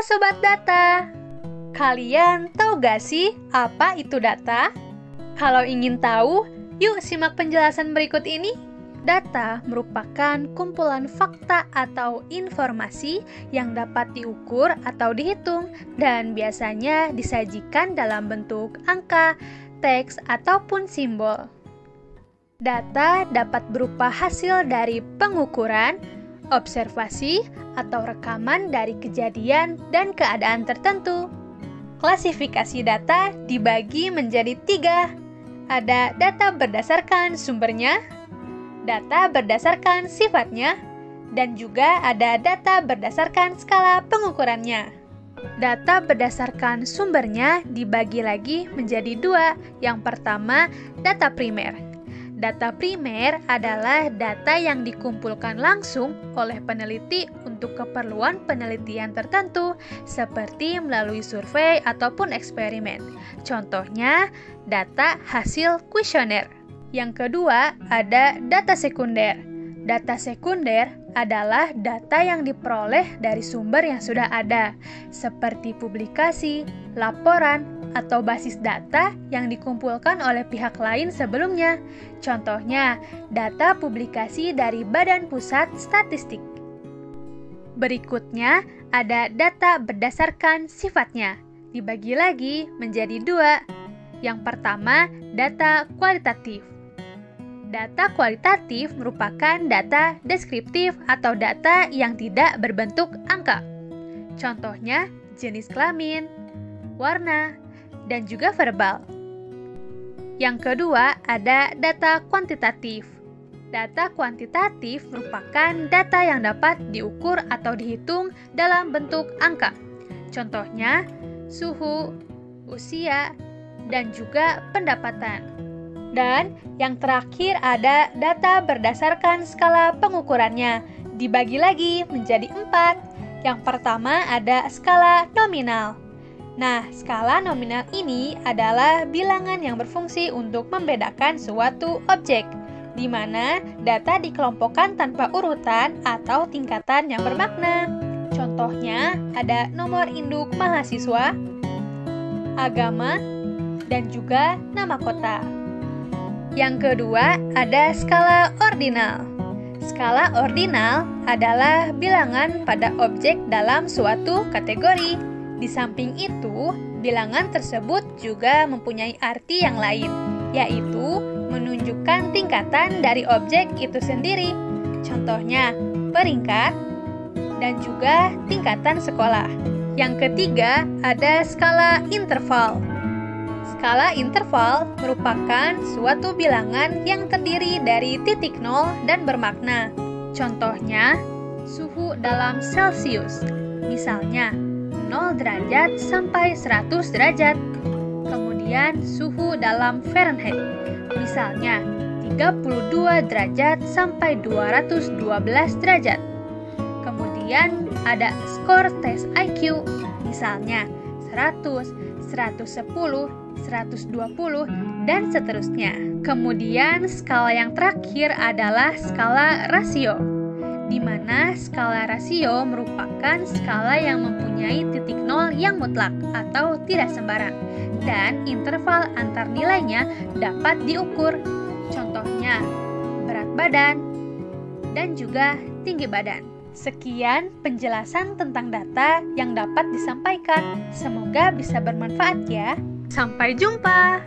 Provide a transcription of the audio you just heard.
Sobat Data, kalian tahu gak sih apa itu data? Kalau ingin tahu, yuk simak penjelasan berikut ini. Data merupakan kumpulan fakta atau informasi yang dapat diukur atau dihitung dan biasanya disajikan dalam bentuk angka, teks, ataupun simbol. Data dapat berupa hasil dari pengukuran, observasi, atau rekaman dari kejadian dan keadaan tertentu. Klasifikasi data dibagi menjadi 3. Ada data berdasarkan sumbernya, data berdasarkan sifatnya, dan juga ada data berdasarkan skala pengukurannya. Data berdasarkan sumbernya dibagi lagi menjadi 2. Yang pertama, data primer. Data primer adalah data yang dikumpulkan langsung oleh peneliti untuk keperluan penelitian tertentu, seperti melalui survei ataupun eksperimen. Contohnya, data hasil kuesioner. Yang kedua, ada data sekunder. Data sekunder adalah data yang diperoleh dari sumber yang sudah ada, seperti publikasi, laporan, atau basis data yang dikumpulkan oleh pihak lain sebelumnya. Contohnya, data publikasi dari Badan Pusat Statistik. Berikutnya, ada data berdasarkan sifatnya. Dibagi lagi menjadi 2. Yang pertama, data kualitatif. Data kualitatif merupakan data deskriptif atau data yang tidak berbentuk angka. Contohnya, jenis kelamin, warna, dan juga verbal. Yang kedua, ada data kuantitatif. Data kuantitatif merupakan data yang dapat diukur atau dihitung dalam bentuk angka. Contohnya, suhu, usia, dan juga pendapatan. Dan yang terakhir ada data berdasarkan skala pengukurannya. Dibagi lagi menjadi 4. Yang pertama ada skala nominal. Nah, skala nominal ini adalah bilangan yang berfungsi untuk membedakan suatu objek, di mana data dikelompokkan tanpa urutan atau tingkatan yang bermakna. Contohnya, ada nomor induk mahasiswa, agama, dan juga nama kota. Yang kedua, ada skala ordinal. Skala ordinal adalah bilangan pada objek dalam suatu kategori. Di samping itu, bilangan tersebut juga mempunyai arti yang lain, yaitu menunjukkan tingkatan dari objek itu sendiri. Contohnya, peringkat dan juga tingkatan sekolah. Yang ketiga, ada skala interval. Skala interval merupakan suatu bilangan yang terdiri dari titik nol dan bermakna. Contohnya, suhu dalam Celcius. Misalnya, 0 derajat sampai 100 derajat. Kemudian suhu dalam Fahrenheit, misalnya 32 derajat sampai 212 derajat. Kemudian ada skor tes IQ, misalnya 100, 110, 120, dan seterusnya. Kemudian skala yang terakhir adalah skala rasio, di mana skala rasio merupakan skala yang mempunyai titik nol yang mutlak atau tidak sembarang, dan interval antar nilainya dapat diukur. Contohnya, berat badan dan juga tinggi badan. Sekian penjelasan tentang data yang dapat disampaikan. Semoga bisa bermanfaat ya. Sampai jumpa!